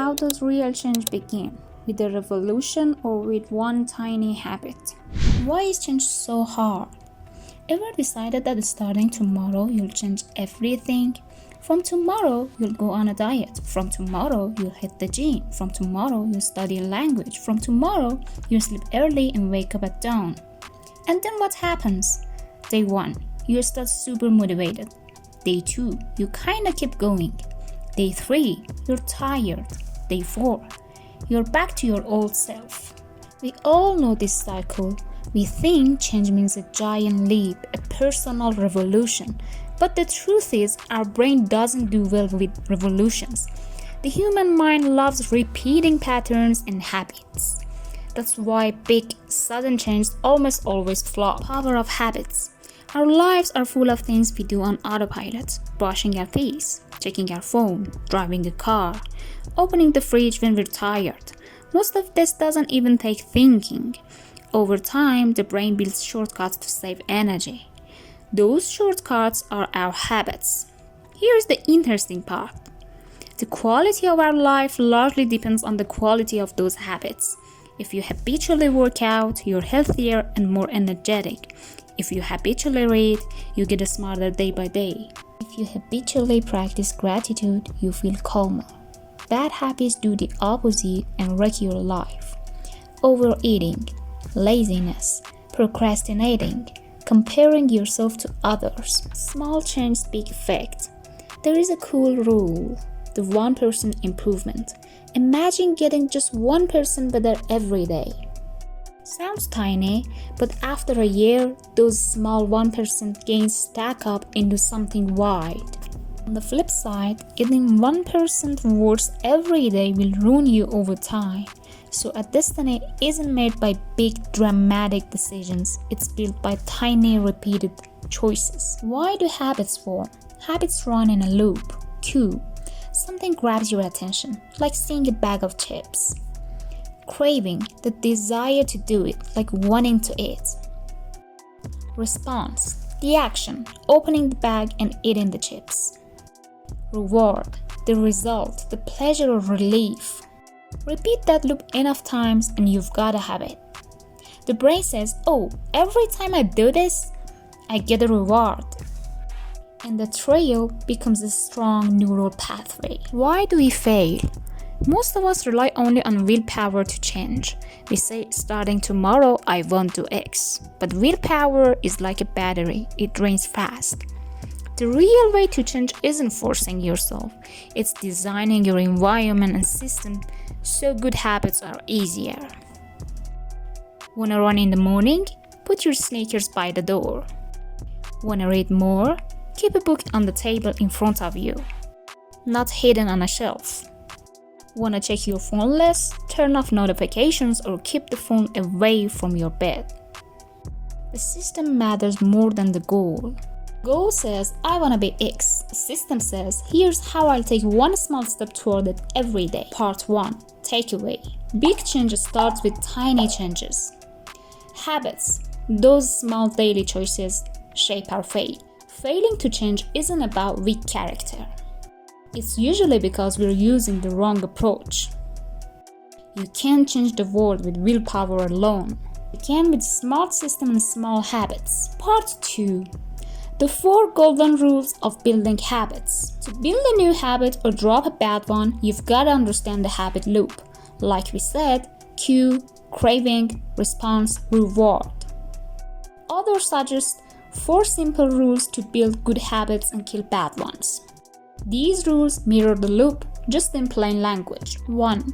how does real change begin? With a revolution or with one tiny habit? Why is change so hard? Ever decided that starting tomorrow you'll change everything? From tomorrow you'll go on a diet. From tomorrow you'll hit the gym. From tomorrow you'll study a language. From tomorrow you'll sleep early and wake up at dawn. And then what happens? Day 1, you start super motivated. Day 2, you kinda keep going. Day 3, you're tired. Day 4, you're back to your old self. We all know this cycle. We think change means a giant leap, a personal revolution. But the truth is, our brain doesn't do well with revolutions. The human mind loves repeating patterns and habits. That's why big, sudden changes almost always flop. Power of habits. Our lives are full of things we do on autopilot. Brushing our teeth, checking our phone, driving a car, opening the fridge when we're tired. Most of this doesn't even take thinking. Over time, the brain builds shortcuts to save energy. Those shortcuts are our habits. Here's the interesting part. The quality of our life largely depends on the quality of those habits. If you habitually work out, you're healthier and more energetic. If you habitually read, you get smarter day by day. If you habitually practice gratitude, you feel calmer. Bad habits do the opposite and wreck your life. Overeating, laziness, procrastinating, comparing yourself to others. Small change, big effect. There is a cool rule, the 1% improvement. Imagine getting just 1% better every day. Sounds tiny, but after a year, those small 1% gains stack up into something wide. On the flip side, getting 1% worse every day will ruin you over time. So a destiny isn't made by big dramatic decisions, it's built by tiny repeated choices. Why do habits form? Habits run in a loop. 2. Something grabs your attention, like seeing a bag of chips. Craving, the desire to do it, like wanting to eat. Response, the action, opening the bag and eating the chips. Reward, the result, the pleasure or relief. Repeat that loop enough times and you've got a habit. The brain says, oh, every time I do this, I get a reward. And the trail becomes a strong neural pathway. Why do we fail? Most of us rely only on willpower to change. We say, starting tomorrow, I won't do X. But willpower is like a battery, it drains fast. The real way to change isn't forcing yourself, it's designing your environment and system so good habits are easier. Wanna run in the morning? Put your sneakers by the door. Wanna read more? Keep a book on the table in front of you, not hidden on a shelf. Wanna check your phone less? Turn off notifications or keep the phone away from your bed. The system matters more than the goal. Goal says, I wanna be X. The system says, here's how I'll take one small step toward it every day. Part 1. Takeaway. Big change starts with tiny changes. Habits. Those small daily choices shape our fate. Failing to change isn't about weak character. It's usually because we're using the wrong approach. You can't change the world with willpower alone. You can with smart system and small habits. Part 2. The 4 golden rules of building habits. To build a new habit or drop a bad one, you've got to understand the habit loop. Like we said, cue, craving, response, reward. Others suggest 4 simple rules to build good habits and kill bad ones. These rules mirror the loop, just in plain language. 1.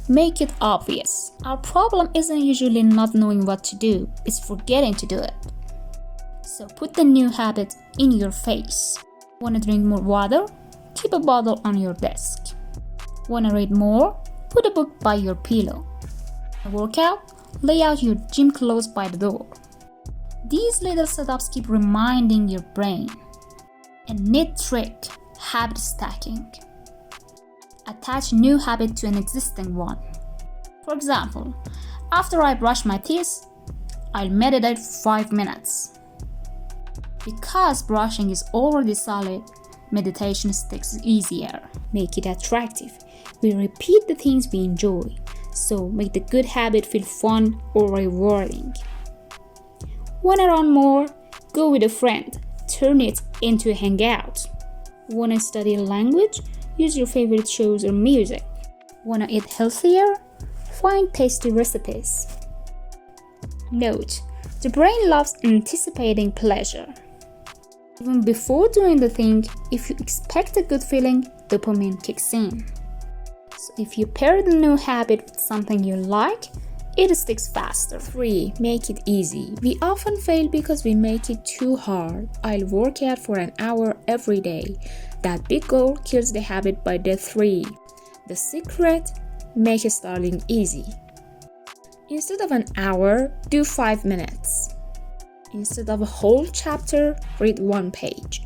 Make it obvious. Our problem isn't usually not knowing what to do, it's forgetting to do it. So put the new habit in your face. Wanna drink more water? Keep a bottle on your desk. Wanna read more? Put a book by your pillow. Work out? Lay out your gym clothes by the door. These little setups keep reminding your brain. A neat trick, habit stacking. Attach a new habit to an existing one. For example, after I brush my teeth, I'll meditate for 5 minutes. Because brushing is already solid, meditation sticks easier. Make it attractive. We repeat the things we enjoy, so make the good habit feel fun or rewarding. Wanna run more? Go with a friend. Turn it into a hangout. Wanna study a language? Use your favorite shows or music. Wanna eat healthier? Find tasty recipes. Note: the brain loves anticipating pleasure. Even before doing the thing, if you expect a good feeling, dopamine kicks in. So if you pair the new habit with something you like, it sticks faster. 3. Make it easy. We often fail because we make it too hard. I'll work out for an hour every day. That big goal kills the habit by day 3. The secret: make starting easy. Instead of an hour, do 5 minutes. Instead of a whole chapter, read 1 page.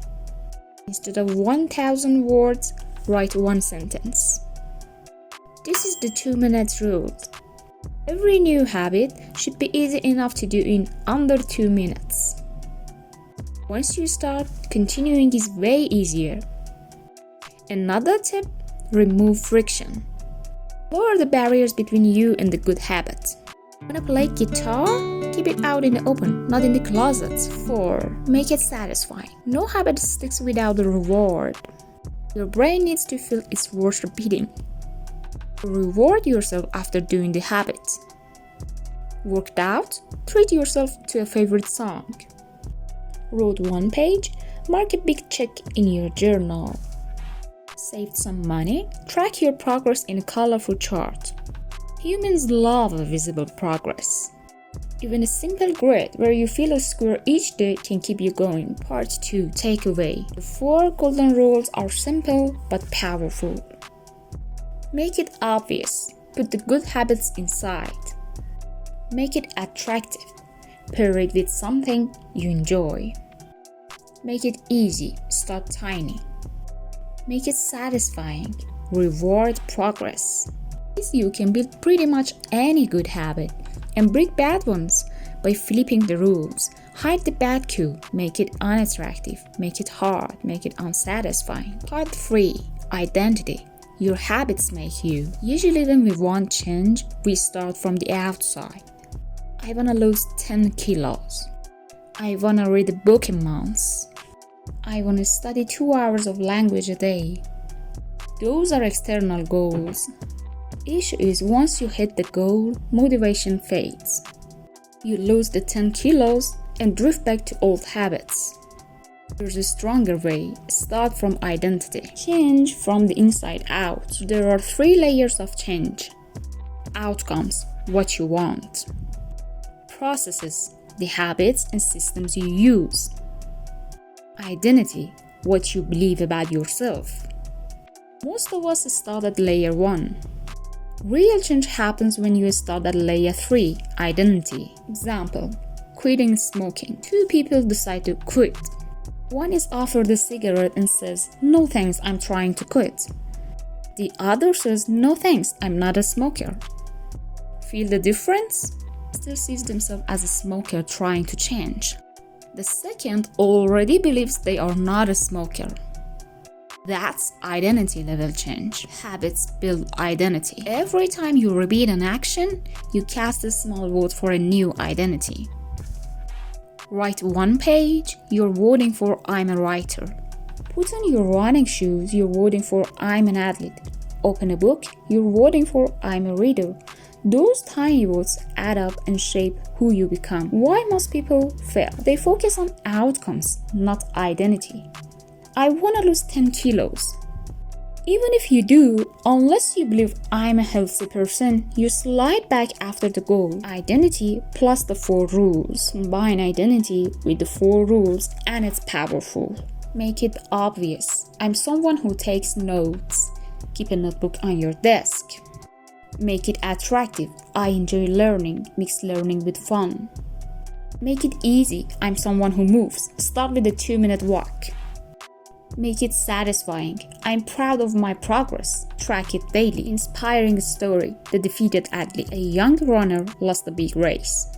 Instead of 1,000 words, write 1 sentence. This is the 2-minute rule. Every new habit should be easy enough to do in under 2 minutes. Once you start, continuing is way easier. Another tip: remove friction. Lower the barriers between you and the good habit. Wanna play guitar? Keep it out in the open, not in the closet. 4. Make it satisfying. No habit sticks without a reward. Your brain needs to feel it's worth repeating. Reward yourself after doing the habit. Worked out? Treat yourself to a favorite song. Wrote 1 page? Mark a big check in your journal. Saved some money? Track your progress in a colorful chart. Humans love visible progress. Even a simple grid where you fill a square each day can keep you going. Part 2. Takeaway. The 4 golden rules are simple but powerful. Make it obvious. Put the good habits inside. Make it attractive. Pair it with something you enjoy. Make it easy. Start tiny. Make it satisfying. Reward progress. You can build pretty much any good habit and break bad ones by flipping the rules. Hide the bad cue, make it unattractive, make it hard, make it unsatisfying. Part 3. Identity. Your habits make you. Usually when we want change, we start from the outside. I wanna lose 10 kilos. I wanna read a book a month. I wanna study 2 hours of language a day. Those are external goals. Issue is once you hit the goal, motivation fades. You lose the 10 kilos and drift back to old habits. There's a stronger way. Start from identity. Change from the inside out. There are 3 layers of change. Outcomes, what you want. Processes, the habits and systems you use. Identity, what you believe about yourself. Most of us start at layer 1. Real change happens when you start at layer 3, identity. Example: quitting smoking. 2 people decide to quit. One is offered a cigarette and says, "No thanks, I'm trying to quit." The other says, "No thanks, I'm not a smoker." Feel the difference? Still sees themselves as a smoker trying to change. The second already believes they are not a smoker. That's identity level change. Habits build identity. Every time you repeat an action, you cast a small vote for a new identity. Write 1 page, you're voting for "I'm a writer." Put on your running shoes, you're voting for "I'm an athlete." Open a book, you're voting for "I'm a reader." Those tiny votes add up and shape who you become. Why most people fail? They focus on outcomes, not identity. I want to lose 10 kilos. Even if you do, unless you believe "I'm a healthy person," you slide back after the goal. Identity plus the 4 rules. Combine identity with the 4 rules and it's powerful. Make it obvious. I'm someone who takes notes. Keep a notebook on your desk. Make it attractive. I enjoy learning. Mix learning with fun. Make it easy. I'm someone who moves. Start with a 2-minute walk. Make it satisfying. I'm proud of my progress. Track it daily. Inspiring story. The defeated athlete. A young runner lost a big race.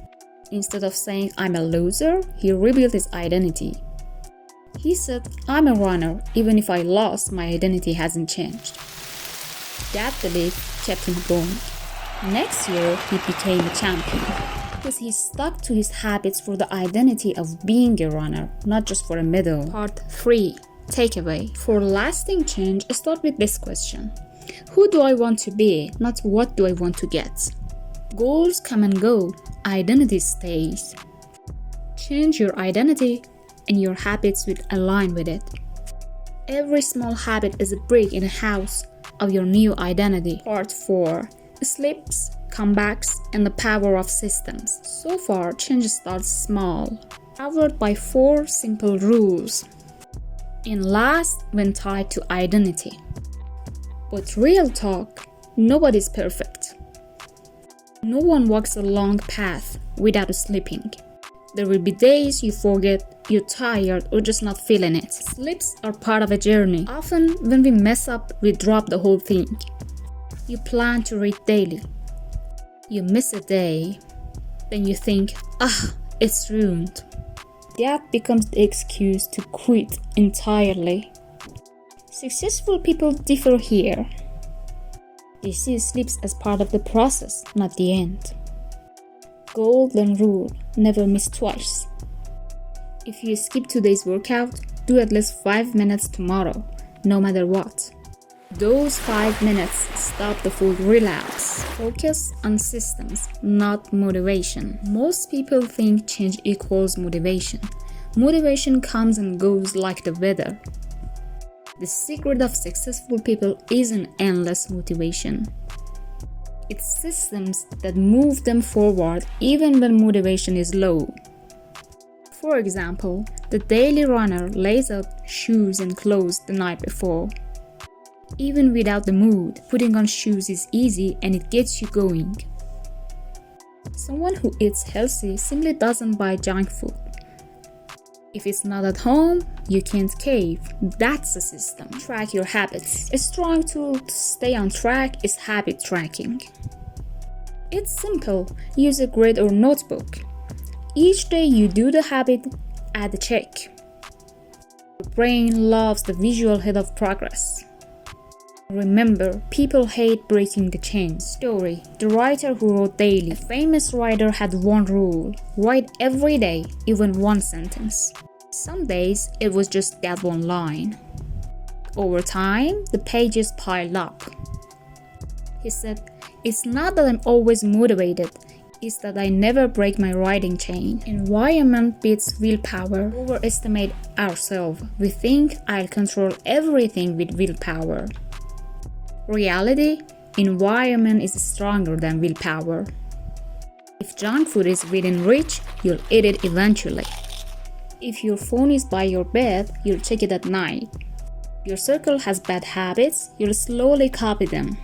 Instead of saying "I'm a loser," he rebuilt his identity. He said, "I'm a runner. Even if I lost, my identity hasn't changed." That belief kept him going. Next year, he became a champion because he stuck to his habits for the identity of being a runner, not just for a medal. Part 3. Takeaway. For lasting change, start with this question. Who do I want to be, not what do I want to get? Goals come and go, identity stays. Change your identity and your habits will align with it. Every small habit is a brick in a house of your new identity. Part 4. Slips, comebacks, and the power of systems. So far, change starts small, powered by 4 simple rules, and last when tied to identity. But real talk, nobody's perfect. No one walks a long path without slipping. There will be days you forget, you're tired, or just not feeling it. Slips are part of a journey. Often, when we mess up, we drop the whole thing. You plan to read daily. You miss a day. Then you think, it's ruined. That becomes the excuse to quit entirely. Successful people differ here. They see slips as part of the process, not the end. Golden rule, never miss twice. If you skip today's workout, do at least 5 minutes tomorrow, no matter what. Those 5 minutes stop the full relapse. Focus on systems, not motivation. Most people think change equals motivation. Motivation comes and goes like the weather. The secret of successful people isn't endless motivation. It's systems that move them forward even when motivation is low. For example, the daily runner lays out shoes and clothes the night before. Even without the mood, putting on shoes is easy and it gets you going. Someone who eats healthy simply doesn't buy junk food. If it's not at home, you can't cave. That's the system. Track your habits. A strong tool to stay on track is habit tracking. It's simple. Use a grid or notebook. Each day you do the habit, add a check. Your brain loves the visual hit of progress. Remember, people hate breaking the chain. Story. The writer who wrote daily. A famous writer had one rule. Write every day, even one sentence. Some days, it was just that one line. Over time, the pages piled up. He said, "It's not that I'm always motivated. It's that I never break my writing chain." Environment beats willpower. Overestimate ourselves. We think I'll control everything with willpower. Reality, environment is stronger than willpower. If junk food is within reach, you'll eat it eventually. If your phone is by your bed, you'll check it at night. Your circle has bad habits, you'll slowly copy them.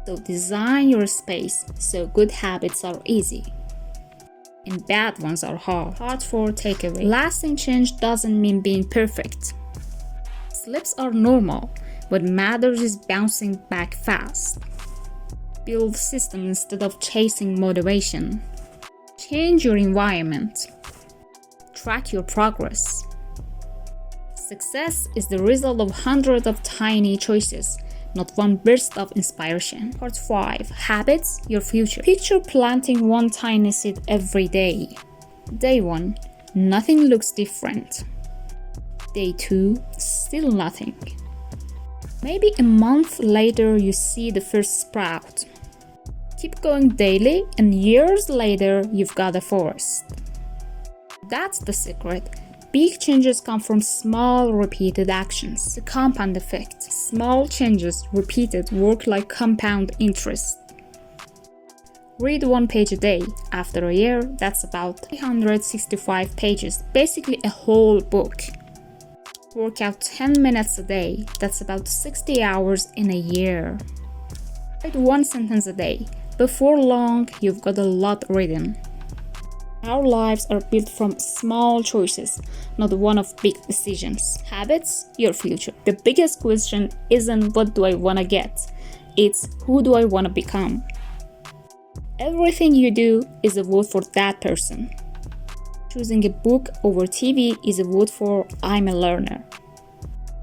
So design your space so good habits are easy and bad ones are hard. Part 4 takeaway. Lasting change doesn't mean being perfect. Slips are normal. What matters is bouncing back fast. Build systems instead of chasing motivation. Change your environment. Track your progress. Success is the result of hundreds of tiny choices, not one burst of inspiration. Part 5. Habits, your future. Picture planting one tiny seed every day. Day 1, nothing looks different. Day 2, still nothing. Maybe a month later you see the first sprout. Keep going daily and years later you've got a forest. That's the secret. Big changes come from small repeated actions. The compound effect. Small changes repeated work like compound interest. Read 1 page a day. After a year, that's about 365 pages, basically a whole book. Work out 10 minutes a day. That's about 60 hours in a year. Write 1 sentence a day. Before long, you've got a lot written. Our lives are built from small choices, not one of big decisions. Habits, your future. The biggest question isn't what do I want to get? It's who do I want to become? Everything you do is a vote for that person. Choosing a book over TV is a vote for I'm a learner.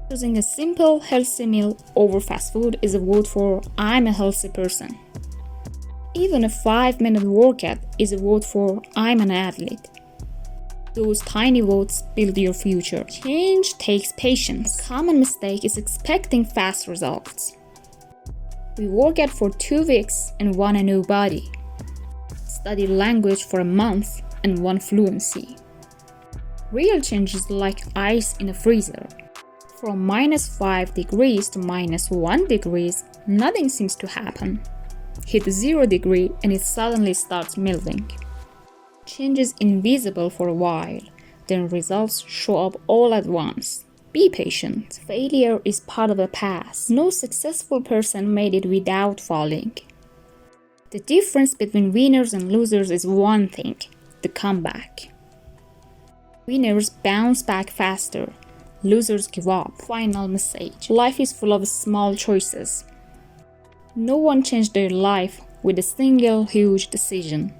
Choosing a simple, healthy meal over fast food is a vote for I'm a healthy person. Even a 5-minute workout is a vote for I'm an athlete. Those tiny votes build your future. Change takes patience. A common mistake is expecting fast results. We work out for 2 weeks and want a new body. Study language for a month and want fluency. Real change is like ice in a freezer. From -5 degrees to -1 degrees, nothing seems to happen. Hit 0 degree and it suddenly starts melting. Change is invisible for a while, then results show up all at once. Be patient. Failure is part of the past. No successful person made it without falling. The difference between winners and losers is one thing: the comeback. Winners bounce back faster. Losers give up. Final message. Life is full of small choices. No one changed their life with a single huge decision.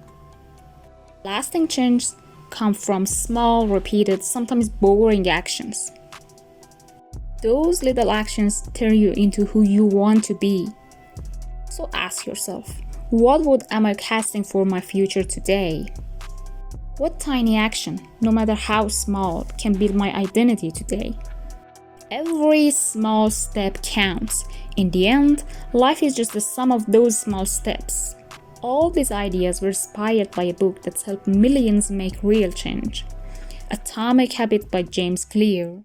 Lasting change comes from small, repeated, sometimes boring actions. Those little actions turn you into who you want to be. So ask yourself, what vote am I casting for my future today? What tiny action, no matter how small, can build my identity today? Every small step counts. In the end, life is just the sum of those small steps. All these ideas were inspired by a book that's helped millions make real change. Atomic Habits by James Clear.